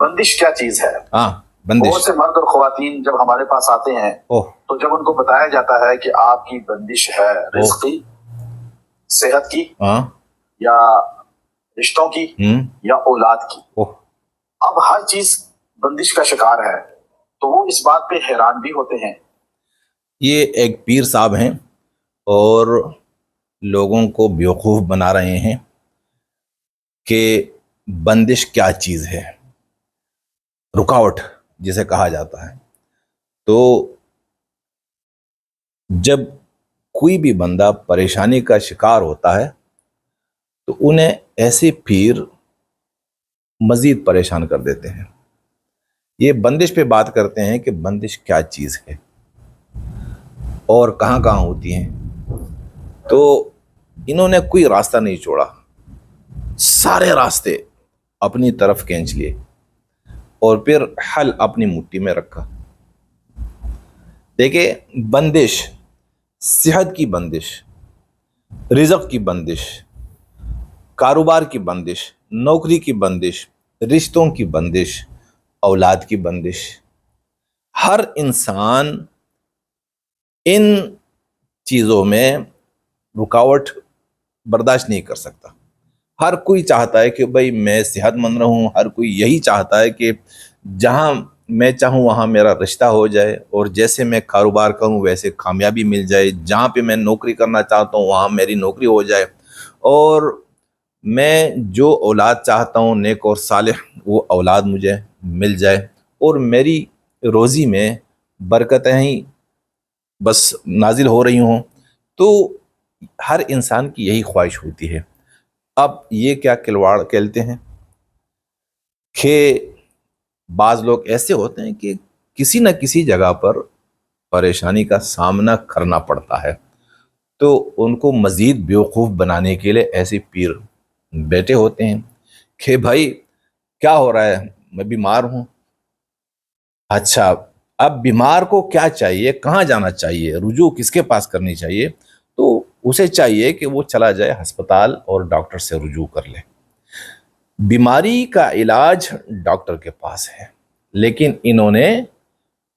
بندش کیا چیز ہے؟ ہاں بندش. بہت سے مرد اور خواتین جب ہمارے پاس آتے ہیں تو جب ان کو بتایا جاتا ہے کہ آپ کی بندش ہے رزق کی، صحت کی، یا رشتوں کی، یا اولاد کی، اب ہر چیز بندش کا شکار ہے، تو وہ اس بات پہ حیران بھی ہوتے ہیں. یہ ایک پیر صاحب ہیں اور لوگوں کو بیوقوف بنا رہے ہیں کہ بندش کیا چیز ہے، رکاوٹ جسے کہا جاتا ہے. تو جب کوئی بھی بندہ پریشانی کا شکار ہوتا ہے تو انہیں ایسے پیر مزید پریشان کر دیتے ہیں. یہ بندش پہ بات کرتے ہیں کہ بندش کیا چیز ہے اور کہاں کہاں ہوتی ہیں. تو انہوں نے کوئی راستہ نہیں چھوڑا، سارے راستے اپنی طرف کھینچ لیے اور پھر حل اپنی مٹھی میں رکھا. دیکھیں، بندش، صحت کی بندش، رزق کی بندش، کاروبار کی بندش، نوکری کی بندش، رشتوں کی بندش، اولاد کی بندش. ہر انسان ان چیزوں میں رکاوٹ برداشت نہیں کر سکتا. ہر کوئی چاہتا ہے کہ بھئی میں صحت مند رہوں، ہر کوئی یہی چاہتا ہے کہ جہاں میں چاہوں وہاں میرا رشتہ ہو جائے، اور جیسے میں کاروبار کروں ویسے کامیابی مل جائے، جہاں پہ میں نوکری کرنا چاہتا ہوں وہاں میری نوکری ہو جائے، اور میں جو اولاد چاہتا ہوں نیک اور صالح وہ اولاد مجھے مل جائے، اور میری روزی میں برکتیں ہی بس نازل ہو رہی ہوں. تو ہر انسان کی یہی خواہش ہوتی ہے. اب یہ کیا کھلواڑ کھیلتے ہیں کہ بعض لوگ ایسے ہوتے ہیں کہ کسی نہ کسی جگہ پر پریشانی کا سامنا کرنا پڑتا ہے، تو ان کو مزید بیوقوف بنانے کے لیے ایسے پیر بیٹھے ہوتے ہیں کہ بھائی کیا ہو رہا ہے، میں بیمار ہوں. اچھا، اب بیمار کو کیا چاہیے، کہاں جانا چاہیے، رجوع کس کے پاس کرنی چاہیے؟ تو اسے چاہیے کہ وہ چلا جائے ہسپتال اور ڈاکٹر سے رجوع کر لے. بیماری کا علاج ڈاکٹر کے پاس ہے، لیکن انہوں نے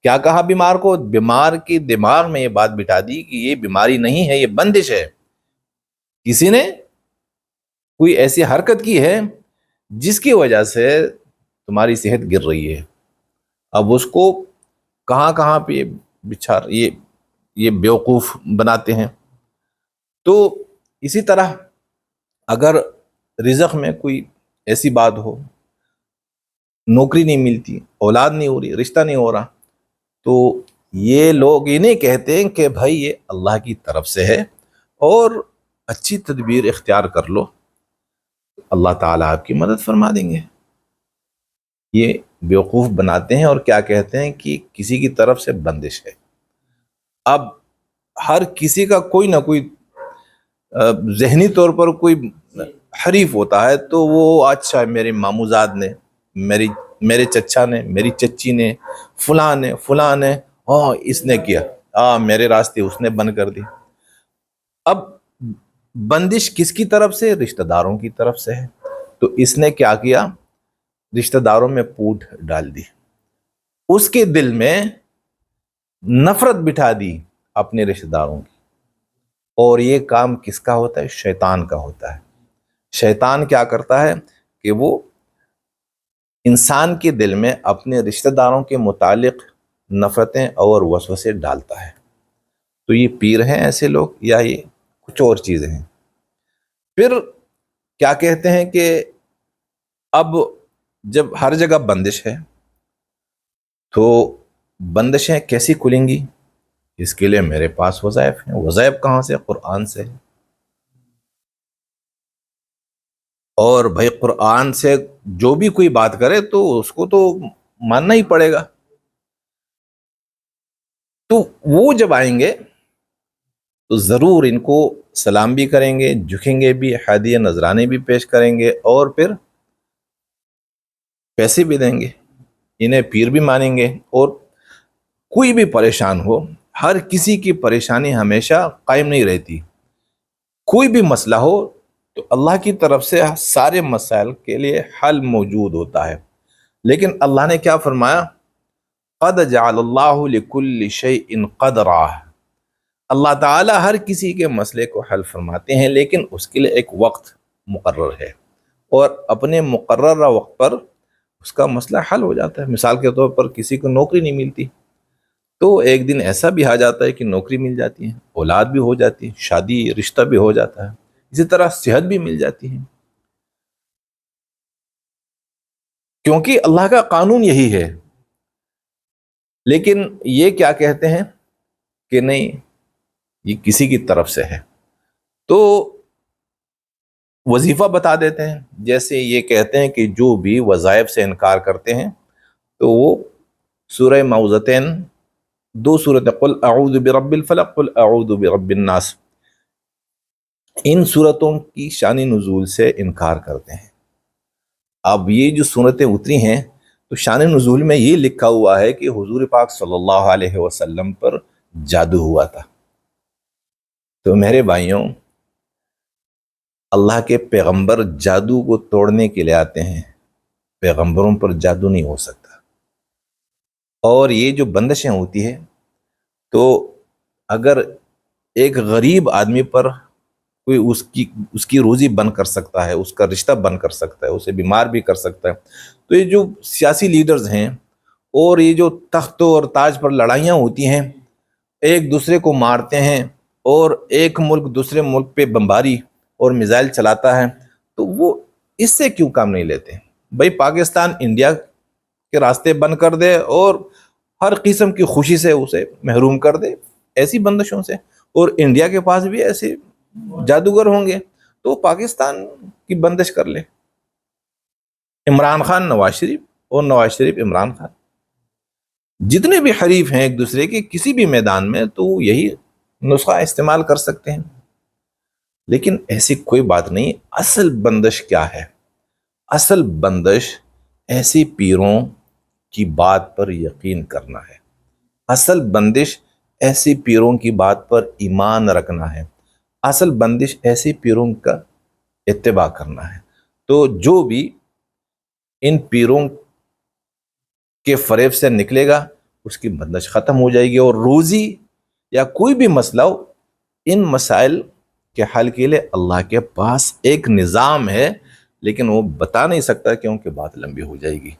کیا کہا بیمار کو؟ بیمار کی دماغ میں یہ بات بٹھا دی کہ یہ بیماری نہیں ہے، یہ بندش ہے. کسی نے کوئی ایسی حرکت کی ہے جس کی وجہ سے تمہاری صحت گر رہی ہے. اب اس کو کہاں کہاں پہ بچھار یہ بیوقوف بناتے ہیں. تو اسی طرح اگر رزق میں کوئی ایسی بات ہو، نوکری نہیں ملتی، اولاد نہیں ہو رہی، رشتہ نہیں ہو رہا، تو یہ لوگ یہ نہیں کہتے ہیں کہ بھائی یہ اللہ کی طرف سے ہے اور اچھی تدبیر اختیار کر لو، اللہ تعالیٰ آپ کی مدد فرما دیں گے. یہ بیوقوف بناتے ہیں اور کیا کہتے ہیں کہ کسی کی طرف سے بندش ہے. اب ہر کسی کا کوئی نہ کوئی ذہنی طور پر کوئی حریف ہوتا ہے، تو وہ اچھا میرے ماموزاد نے، میرے چچا نے، میری چچی نے، فلاں نے اس نے کیا، میرے راستے اس نے بند کر دی. اب بندش کس کی طرف سے؟ رشتہ داروں کی طرف سے ہے. تو اس نے کیا کیا؟ رشتہ داروں میں پوٹ ڈال دی، اس کے دل میں نفرت بٹھا دی اپنے رشتہ داروں کی. اور یہ کام کس کا ہوتا ہے؟ شیطان کا ہوتا ہے. شیطان کیا کرتا ہے کہ وہ انسان کے دل میں اپنے رشتہ داروں کے متعلق نفرتیں اور وسوسے ڈالتا ہے. تو یہ پیر ہیں ایسے لوگ یا یہ کچھ اور چیزیں ہیں؟ پھر کیا کہتے ہیں کہ اب جب ہر جگہ بندش ہے تو بندشیں کیسی کھلیں گی؟ اس کے لیے میرے پاس وظائف ہیں. وظائف کہاں سے؟ قرآن سے. اور بھائی قرآن سے جو بھی کوئی بات کرے تو اس کو تو ماننا ہی پڑے گا. تو وہ جب آئیں گے تو ضرور ان کو سلام بھی کریں گے، جھکیں گے بھی، ہدیہ نذرانے بھی پیش کریں گے، اور پھر پیسے بھی دیں گے. انہیں پیر بھی مانیں گے. اور کوئی بھی پریشان ہو، ہر کسی کی پریشانی ہمیشہ قائم نہیں رہتی. کوئی بھی مسئلہ ہو تو اللہ کی طرف سے سارے مسائل کے لیے حل موجود ہوتا ہے. لیکن اللہ نے کیا فرمایا؟ قد جعل اللہ لکل شیء قدرا، اللہ تعالیٰ ہر کسی کے مسئلے کو حل فرماتے ہیں، لیکن اس کے لیے ایک وقت مقرر ہے، اور اپنے مقررہ وقت پر اس کا مسئلہ حل ہو جاتا ہے۔ مثال کے طور پر کسی کو نوکری نہیں ملتی، تو ایک دن ایسا بھی آ جاتا ہے کہ نوکری مل جاتی ہے، اولاد بھی ہو جاتی ہے، شادی رشتہ بھی ہو جاتا ہے، اسی طرح صحت بھی مل جاتی ہے، کیونکہ اللہ کا قانون یہی ہے۔ لیکن یہ کیا کہتے ہیں کہ نہیں، یہ کسی کی طرف سے ہے، تو وظیفہ بتا دیتے ہیں۔ جیسے یہ کہتے ہیں کہ جو بھی وظائف سے انکار کرتے ہیں تو وہ سورہ معوذتین، 2 سورت قل اعوذ برب الفلق قل اعوذ برب الناس، ان صورتوں کی شان نزول سے انکار کرتے ہیں۔ اب یہ جو صورتیں اتری ہیں تو شان نزول میں یہ لکھا ہوا ہے کہ حضور پاک صلی اللہ علیہ وسلم پر جادو ہوا تھا۔ تو میرے بھائیوں، اللہ کے پیغمبر جادو کو توڑنے کے لیے آتے ہیں، پیغمبروں پر جادو نہیں ہو سکتا۔ اور یہ جو بندشیں ہوتی ہے، تو اگر ایک غریب آدمی پر کوئی اس کی روزی بند کر سکتا ہے، اس کا رشتہ بند کر سکتا ہے، اسے بیمار بھی کر سکتا ہے، تو یہ جو سیاسی لیڈرز ہیں اور یہ جو تخت اور تاج پر لڑائیاں ہوتی ہیں، ایک دوسرے کو مارتے ہیں اور ایک ملک دوسرے ملک پہ بمباری اور میزائل چلاتا ہے، تو وہ اس سے کیوں کام نہیں لیتے؟ بھائی پاکستان انڈیا کے راستے بند کر دے اور ہر قسم کی خوشی سے اسے محروم کر دے ایسی بندشوں سے، اور انڈیا کے پاس بھی ایسے جادوگر ہوں گے تو پاکستان کی بندش کر لے۔ عمران خان نواز شریف اور نواز شریف عمران خان، جتنے بھی حریف ہیں ایک دوسرے کے کسی بھی میدان میں، تو یہی نسخہ استعمال کر سکتے ہیں۔ لیکن ایسی کوئی بات نہیں۔ اصل بندش کیا ہے؟ اصل بندش ایسی پیروں کی بات پر یقین کرنا ہے، اصل بندش ایسی پیروں کی بات پر ایمان رکھنا ہے، اصل بندش ایسی پیروں کا اتباع کرنا ہے۔ تو جو بھی ان پیروں کے فریب سے نکلے گا اس کی بندش ختم ہو جائے گی، اور روزی یا کوئی بھی مسئلہ ہو، ان مسائل کے حل کے لیے اللہ کے پاس ایک نظام ہے، لیکن وہ بتا نہیں سکتا کیونکہ بات لمبی ہو جائے گی۔